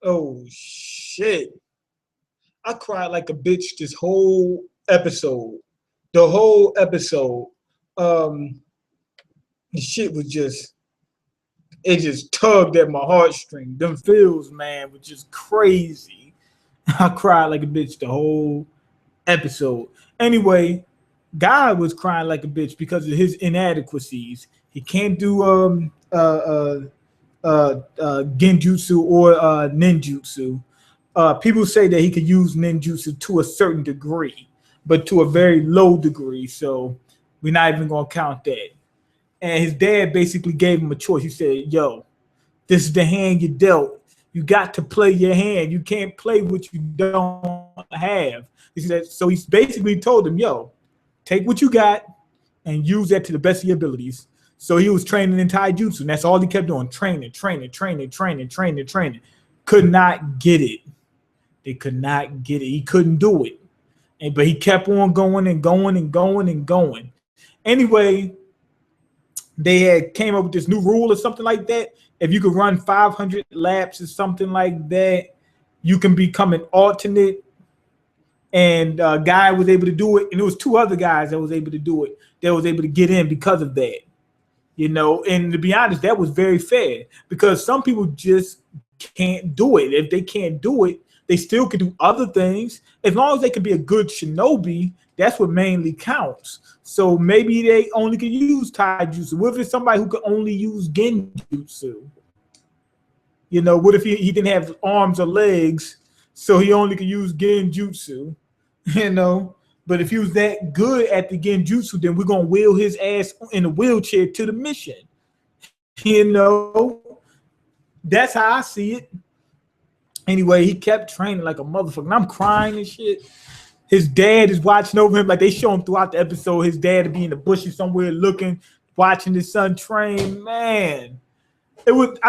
Oh shit. I cried like a bitch this whole episode. The whole episode. Um the shit was just it just tugged at my heartstring. Them feels, man, was just crazy. I cried like a bitch the whole episode. Anyway, Guy was crying like a bitch because of his inadequacies. He can't do genjutsu or ninjutsu. People say that he could use ninjutsu to a certain degree, but to a very low degree. So we're not even gonna count that. And his dad basically gave him a choice. He said, "Yo, this is the hand you dealt. You got to play your hand. You can't play what you don't have." He said, so he basically told him, "Yo, take what you got and use that to the best of your abilities." So he was training in taijutsu, and that's all he kept doing: training, training, training, training, training, training. Could not get it. They could not get it. He couldn't do it. But he kept on going and going and going and going. Anyway, they had came up with this new rule or something like that. If you could run 500 laps or something like that, you can become an alternate. And Guy was able to do it, and there was two other guys that was able to do it. That was able to get in because of that. And to be honest, that was very fair because some people just can't do it. If they can't do it, they still can do other things. As long as they can be a good shinobi, that's what mainly counts. So maybe they only can use taijutsu. What if it's somebody who can only use genjutsu? What if he didn't have arms or legs, so he only could use genjutsu? You know, but if he was that good at the genjutsu, then we're gonna wheel his ass in a wheelchair to the mission. You know, that's how I see it. Anyway, he kept training like a motherfucker. And I'm crying and shit. His dad is watching over him, like they show him throughout the episode. His dad to be in the bushes somewhere looking, watching his son train. Man, it was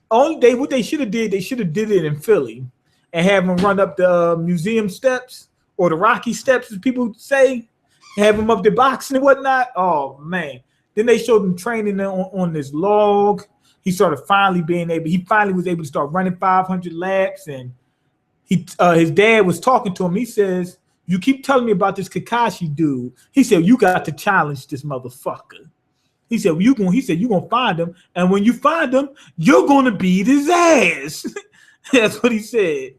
what they should have did. They should have did it in Philly and have him run up the museum steps or the Rocky steps, as people say, have him up there boxing and whatnot. Oh man! Then they showed him training on this log. He started finally being able. He finally was able to start running 500 laps, and his dad was talking to him. He says, "You keep telling me about this Kakashi dude." He said, "You got to challenge this motherfucker." He said, "You gonna find him, and when you find him, you're gonna beat his ass." That's what he said.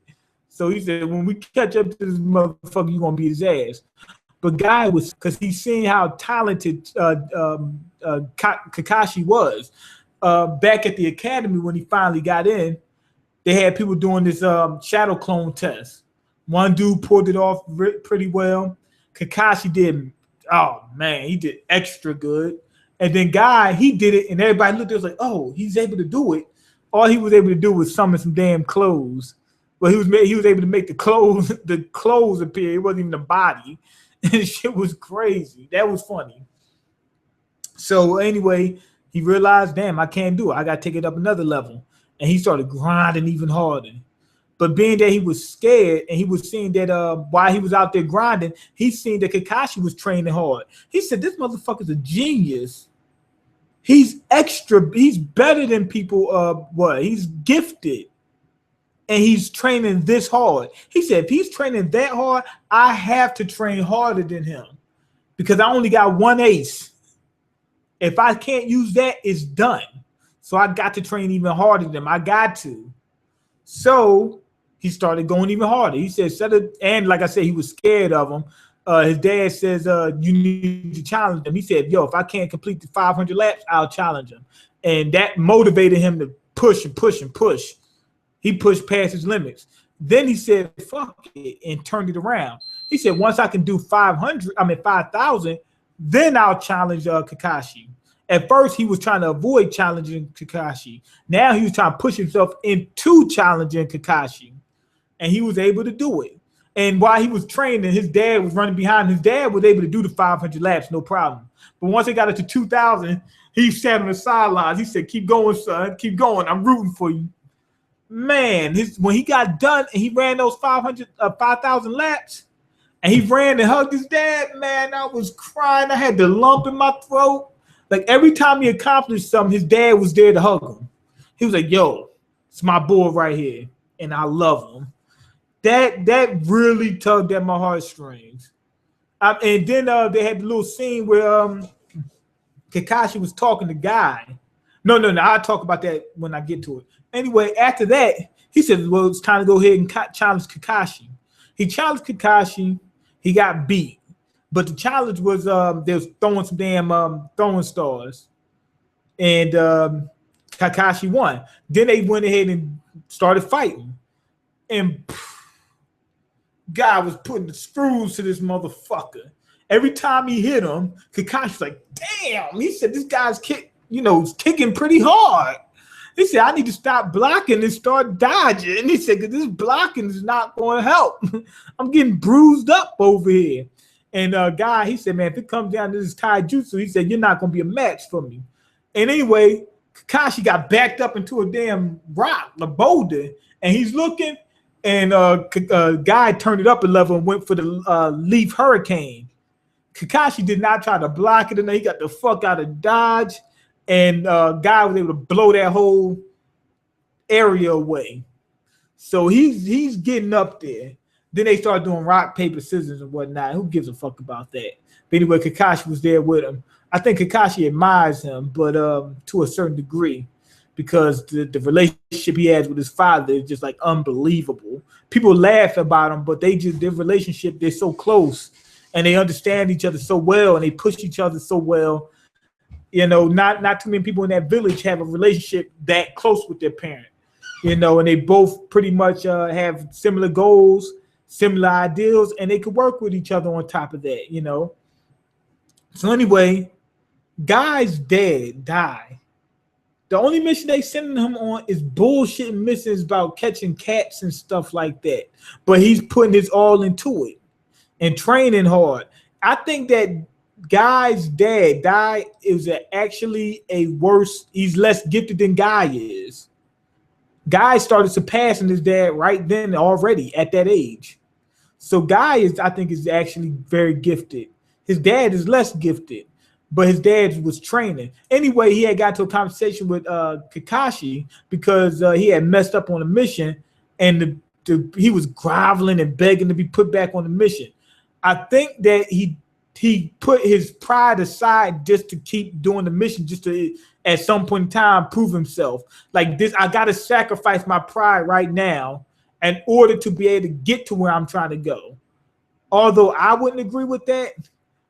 So he said, "When we catch up to this motherfucker, you're gonna beat his ass." But Guy was, because he's seen how talented Kakashi was. Back at the academy when he finally got in, they had people doing this shadow clone test. One dude pulled it off pretty well. Kakashi did, oh man, he did extra good. And then Guy, he did it, and everybody looked at it, was like, oh, he's able to do it. All he was able to do was summon some damn clothes. But he was able to make the clothes appear. It wasn't even the body. And shit was crazy. That was funny. So anyway, he realized, damn, I can't do it. I got to take it up another level. And he started grinding even harder. But being that he was scared and he was seeing that while he was out there grinding, he seen that Kakashi was training hard. He said, this motherfucker's a genius. He's better than people. He's gifted. And he's training this hard. He said, if he's training that hard, I have to train harder than him because I only got one ace. If I can't use that, it's done. So I got to train even harder than him. I got to. So he started going even harder. He said, and like I said, he was scared of him. His dad says, you need to challenge him. He said, yo, if I can't complete the 500 laps, I'll challenge him. And that motivated him to push and push and push. He pushed past his limits. Then he said, fuck it, and turned it around. He said, once I can do 5,000, then I'll challenge Kakashi. At first, he was trying to avoid challenging Kakashi. Now he was trying to push himself into challenging Kakashi. And he was able to do it. And while he was training, his dad was running behind. His dad was able to do the 500 laps, no problem. But once he got it to 2,000, he sat on the sidelines. He said, keep going, son. Keep going. I'm rooting for you. Man, when he got done and he ran those 5,000 laps, and he ran and hugged his dad, man, I was crying. I had the lump in my throat. Like every time he accomplished something, his dad was there to hug him. He was like, yo, it's my boy right here. and I love him. That really tugged at my heartstrings. And then they had the little scene where Kakashi was talking to Guy. No. I'll talk about that when I get to it. Anyway, after that, he said, well, it's time to go ahead and challenge Kakashi. He challenged Kakashi. He got beat. But the challenge was they was throwing some damn throwing stars. And Kakashi won. Then they went ahead and started fighting. And Guy was putting the screws to this motherfucker. Every time he hit him, Kakashi's like, damn. He said, this guy's kicking pretty hard. He said, I need to stop blocking and start dodging. And he said, because this blocking is not going to help. I'm getting bruised up over here. And Guy, he said, man, if it comes down to this taijutsu, he said, you're not going to be a match for me. And anyway, Kakashi got backed up into a damn rock, a boulder, and he's looking, and Guy turned it up a level and went for the Leaf Hurricane. Kakashi did not try to block it, and he got the fuck out of dodge, and Guy was able to blow that whole area away. So he's getting up there. Then they started doing rock, paper, scissors, and whatnot. Who gives a fuck about that? But anyway, Kakashi was there with him. I think Kakashi admires him, but to a certain degree, because the relationship he has with his father is just like unbelievable. People laugh about him, but their relationship, they're so close, and they understand each other so well, and they push each other so well. Not too many people in that village have a relationship that close with their parent. And they both pretty much have similar goals, similar ideals, and they could work with each other on top of that. So anyway, Guy's dad died. The only mission they sending him on is bullshit missions about catching cats and stuff like that. But he's putting his all into it and training hard. I think that Guy's dad died is actually he's less gifted than Guy is. Guy started surpassing his dad right then already at that age. So Guy I think is actually very gifted. His dad is less gifted. But his dad was training. Anyway, he had got to a conversation with Kakashi because he had messed up on a mission, and he was groveling and begging to be put back on the mission. I think that he put his pride aside just to keep doing the mission, just to at some point in time prove himself. Like this, I got to sacrifice my pride right now in order to be able to get to where I'm trying to go. Although I wouldn't agree with that.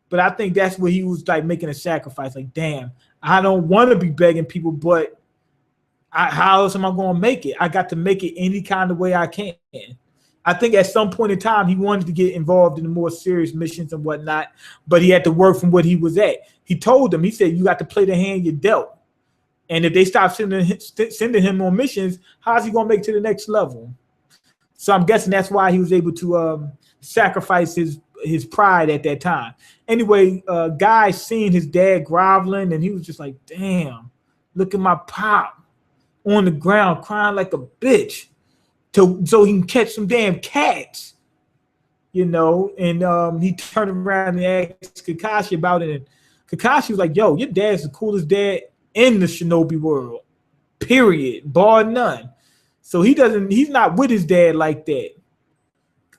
But I think that's where he was like making a sacrifice. Like, damn, I don't want to be begging people, but how else am I going to make it? I got to make it any kind of way I can. I think at some point in time, he wanted to get involved in the more serious missions and whatnot, but he had to work from what he was at. He told them, he said, you got to play the hand you're dealt. And if they stop sending him on missions, how's he going to make it to the next level? So I'm guessing that's why he was able to sacrifice his pride at that time. Anyway, Guy seen his dad groveling, and he was just like, damn, look at my pop on the ground crying like a bitch so he can catch some damn cats, and he turned around and asked Kakashi about it, and Kakashi was like, yo, your dad's the coolest dad in the shinobi world, period, bar none. So he's not with his dad like that.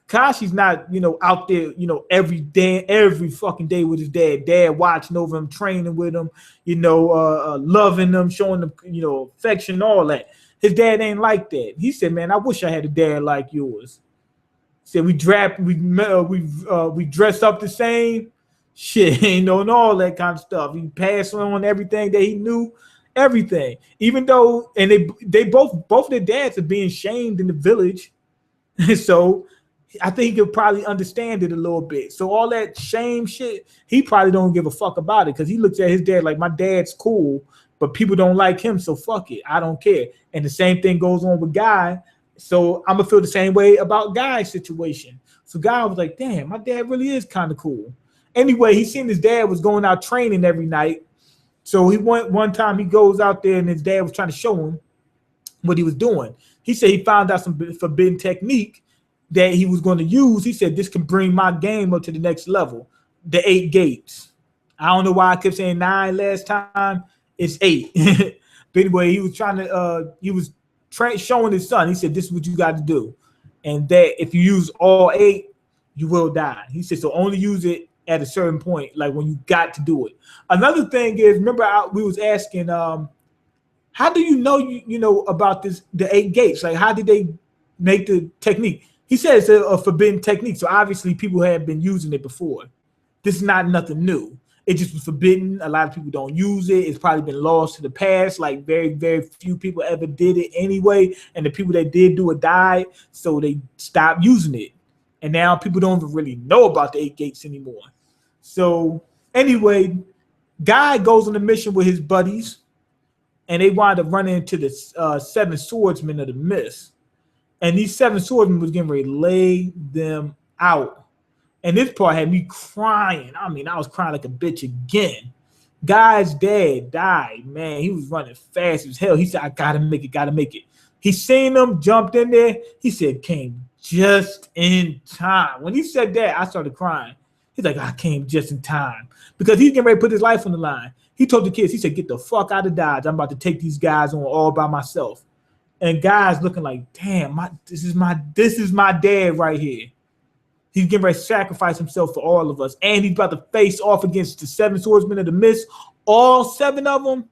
Kakashi's not, out there, every fucking day with his dad watching over him, training with him, loving them, showing them, affection, all that. His dad ain't like that. He said, man, I wish I had a dad like yours. He said, we dress up the same, shit, and all that kind of stuff. He passed on everything that he knew, everything. Even though, and they both their dads are being shamed in the village. So I think he could probably understand it a little bit. So all that shame shit, he probably don't give a fuck about it because he looks at his dad like, my dad's cool, but people don't like him, so fuck it. I don't care. And the same thing goes on with Guy. So I'm going to feel the same way about Guy's situation. So Guy was like, damn, my dad really is kind of cool. Anyway, he seen his dad was going out training every night. So one time he goes out there and his dad was trying to show him what he was doing. He said he found out some forbidden technique that he was going to use. He said, this can bring my game up to the next level. The 8 gates. I don't know why I kept saying 9 last time. It's 8. But anyway, he was showing his son. He said, "This is what you got to do, and that if you use all 8, you will die." He said, "So only use it at a certain point, like when you got to do it." Another thing is, remember we was asking, how do you know you know about the 8 gates? Like, how did they make the technique? He said it's a forbidden technique, so obviously people have been using it before. This is not nothing new. It just was forbidden. A lot of people don't use it. It's probably been lost to the past. Like very, very few people ever did it anyway. And the people that did do it died, so they stopped using it. And now people don't even really know about the 8 gates anymore. So anyway, Guy goes on a mission with his buddies, and they wind up running into the 7 swordsmen of the mist. And these 7 swordsmen was getting ready to lay them out. And this part had me crying. I mean, I was crying like a bitch again. Guy's dad died, man. He was running fast as hell. He said, "I gotta make it, gotta make it." He seen them, jumped in there. He said, "Came just in time." When he said that, I started crying. He's like, "I came just in time." Because he's getting ready to put his life on the line. He told the kids, he said, "Get the fuck out of Dodge. I'm about to take these guys on all by myself." And Guy's looking like, damn, this is my dad right here. He's getting ready to sacrifice himself for all of us. And he's about to face off against the 7 swordsmen of the mist. All 7 of them.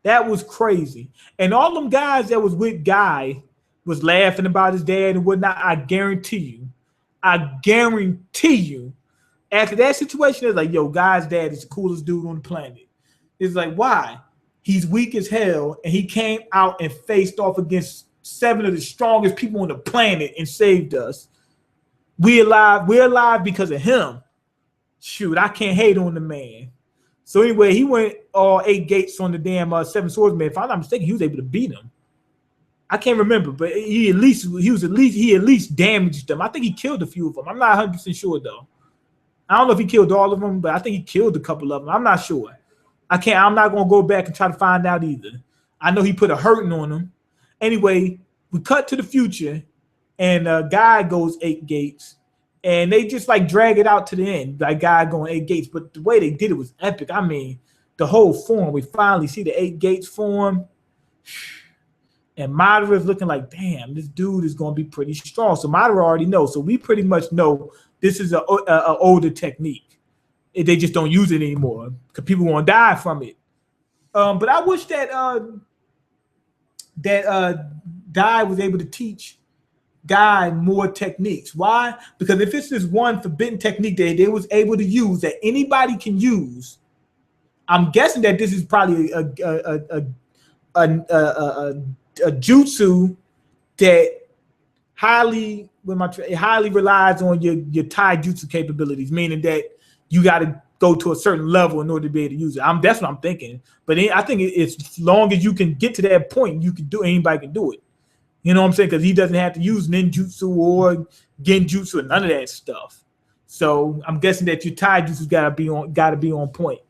That was crazy. And all them guys that was with Guy was laughing about his dad and whatnot. I guarantee you, after that situation, it's like, yo, Guy's dad is the coolest dude on the planet. It's like, why? He's weak as hell, and he came out and faced off against 7 of the strongest people on the planet and saved us. We're alive because of him. Shoot, I can't hate on the man. So anyway, he went all 8 gates on the damn 7 swordsmen. If I'm not mistaken, he was able to beat him. I can't remember, but he at least damaged them. I think he killed a few of them. I'm not 100% sure though. I don't know if he killed all of them, but I think he killed a couple of them. I'm not sure. I'm not gonna go back and try to find out either. I know he put a hurting on them. Anyway, we cut to the future, and Guy goes 8 gates, and they just like drag it out to the end, like Guy going 8 gates. But the way they did it was epic. I mean, the whole form. We finally see the 8 gates form, and Madara's looking like, damn, this dude is gonna be pretty strong. So Madara already knows. So we pretty much know this is a older technique. They just don't use it anymore because people want to die from it. But I wish that Guy was able to teach Guy more techniques. Why? Because if it's this one forbidden technique that they was able to use that anybody can use, I'm guessing that this is probably a jutsu that highly relies on your Tai jutsu capabilities, meaning that you got to go to a certain level in order to be able to use it. That's what I'm thinking. But I think it's as long as you can get to that point, you can do. Anybody can do it. You know what I'm saying? Because he doesn't have to use ninjutsu or genjutsu and none of that stuff. So I'm guessing that your Tai jutsu got to be on point,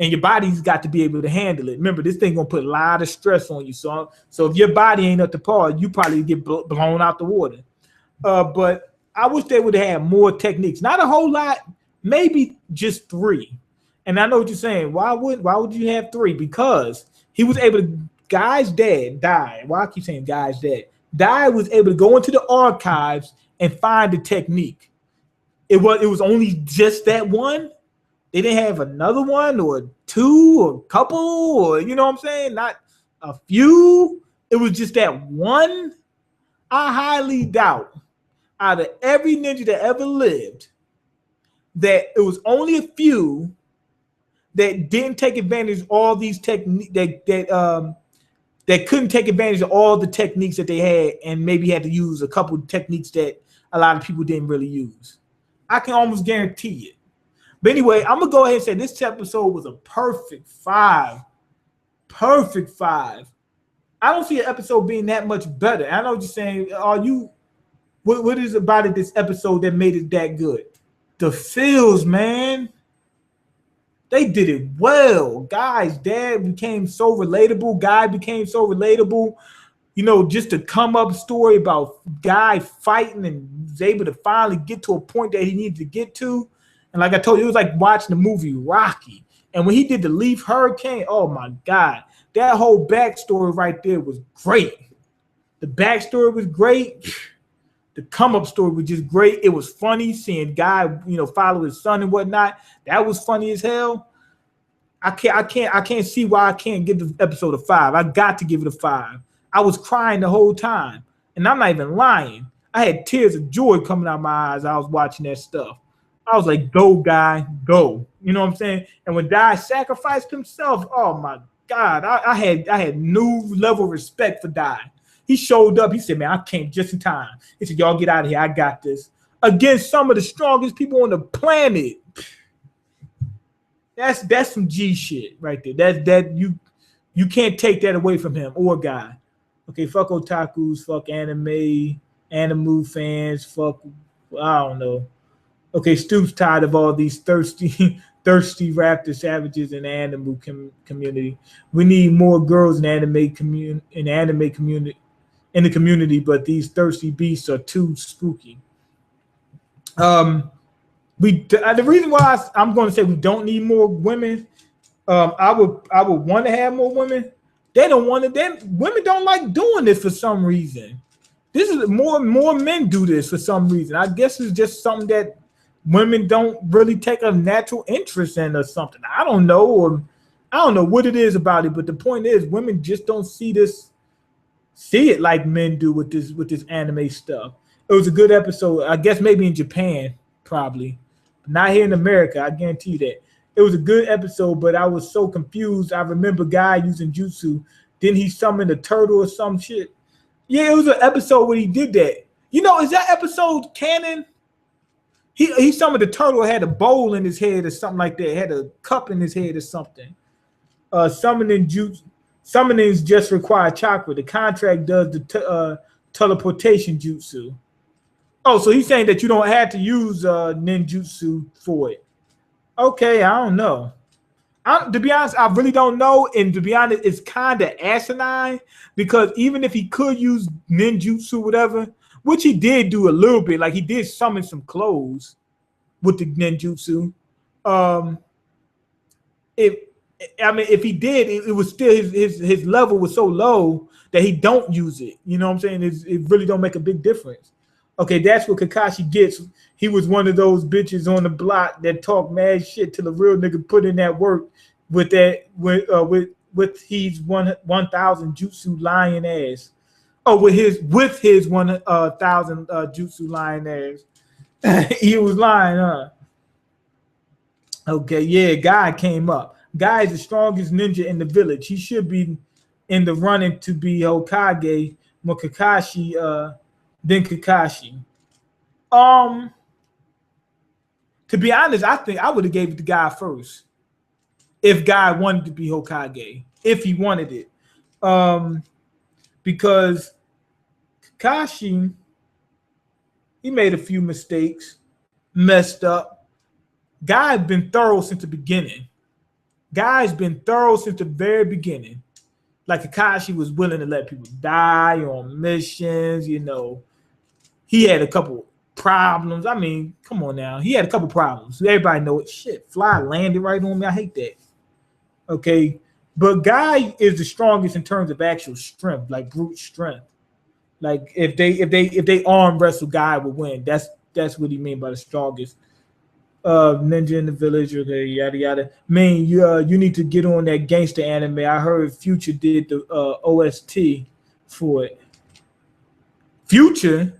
and your body's got to be able to handle it. Remember, this thing gonna put a lot of stress on you. So if your body ain't up to par, you probably get blown out the water. But I wish they would have had more techniques. Not a whole lot. Maybe just 3. And I know what you're saying. Why would you have 3? Because he was able to. Guy's dad died. Why I keep saying Guy's dad? Guy was able to go into the archives and find the technique. It was only just that one. They didn't have another one or 2 or a couple, or you know what I'm saying? Not a few. It was just that one. I highly doubt out of every ninja that ever lived that it was only a few that didn't take advantage of all these techniques that couldn't take advantage of all the techniques that they had, and maybe had to use a couple of techniques that a lot of people didn't really use. I can almost guarantee it. But anyway, I'm gonna go ahead and say this episode was a perfect 5. Perfect 5. I don't see an episode being that much better. I know what you're saying. What is about it this episode that made it that good? The feels, man. They did it well. Guy's dad became so relatable. Guy became so relatable. You know, just to come up story about Guy fighting and was able to finally get to a point that he needed to get to. And like I told you, it was like watching the movie Rocky. And when he did the Leaf Hurricane, oh my God. that whole backstory right there was great. The backstory was great. The come up story was just great. It was funny seeing Guy, follow his son and whatnot. That was funny as hell. I can't see why I can't give the episode a 5. I got to give it a 5. I was crying the whole time, and I'm not even lying. I had tears of joy coming out my eyes. I was watching that stuff. I was like, "Go, Guy, go!" You know what I'm saying? And when Guy sacrificed himself, oh my God, I had new level of respect for Guy. He showed up. He said, "Man, I came just in time." He said, "Y'all get out of here. I got this." Against some of the strongest people on the planet. That's some G shit right there. You can't take that away from him or Guy. Okay, fuck otakus, fuck animu fans, fuck, I don't know. Okay, Stoop's tired of all these thirsty raptor savages in the animu community. We need more girls in the community, but these thirsty beasts are too spooky. The reason why I'm going to say we don't need more women, I would want to have more women. They don't want to. Women don't like doing this for some reason. This is more men do this for some reason. I guess it's just something that women don't really take a natural interest in or something. I don't know what it is about it, but the point is women just don't see it like men do with this anime stuff. It was a good episode. I guess maybe in Japan, probably. Not here in America, I guarantee you that. It was a good episode, but I was so confused. I remember Guy using jutsu. Didn't he summon a turtle or some shit? Yeah, it was an episode where he did that. Is that episode canon? He summoned a turtle, had a bowl in his head or something like that. Had a cup in his head or something. Summoning just require chakra. The contract does the teleportation jutsu. Oh, so he's saying that you don't have to use ninjutsu for it. Okay, I don't know. To be honest, I really don't know. And to be honest, it's kind of asinine because even if he could use ninjutsu, whatever, which he did do a little bit, like he did summon some clothes with the ninjutsu. If he did, it was still his level was so low that he don't use it. You know what I'm saying? It really don't make a big difference. Okay, that's what Kakashi gets. He was one of those bitches on the block that talk mad shit till the real nigga put in that work with his 1,000 jutsu lion ass. Oh, with his 1,000 jutsu lion ass. He was lying, huh? Okay, yeah, Guy came up. Guy is the strongest ninja in the village. He should be in the running to be Hokage. More Kakashi, than Kakashi. To be honest, I think I would have gave it to Guy first. If Guy wanted to be Hokage. If he wanted it. Because Kakashi, he made a few mistakes. Messed up. Guy's been thorough since the beginning. Guy's been thorough since the very beginning. Like Kakashi was willing to let people die on missions, He had a couple problems. I mean, come on now. He had a couple problems. Everybody know it. Shit, fly landed right on me. I hate that. Okay. But Guy is the strongest in terms of actual strength, like brute strength. Like if they arm wrestle, Guy would win. That's what he mean by the strongest. Ninja in the village, okay, yada yada. Man, you need to get on that gangster anime. I heard Future did the OST for it. Future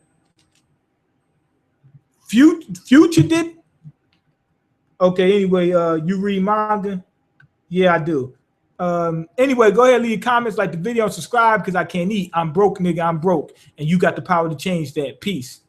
did? Okay, anyway, you read manga? Yeah, I do. Anyway, go ahead and leave comments, like the video, and subscribe because I can't eat. I'm broke, nigga. I'm broke. And you got the power to change that. Peace.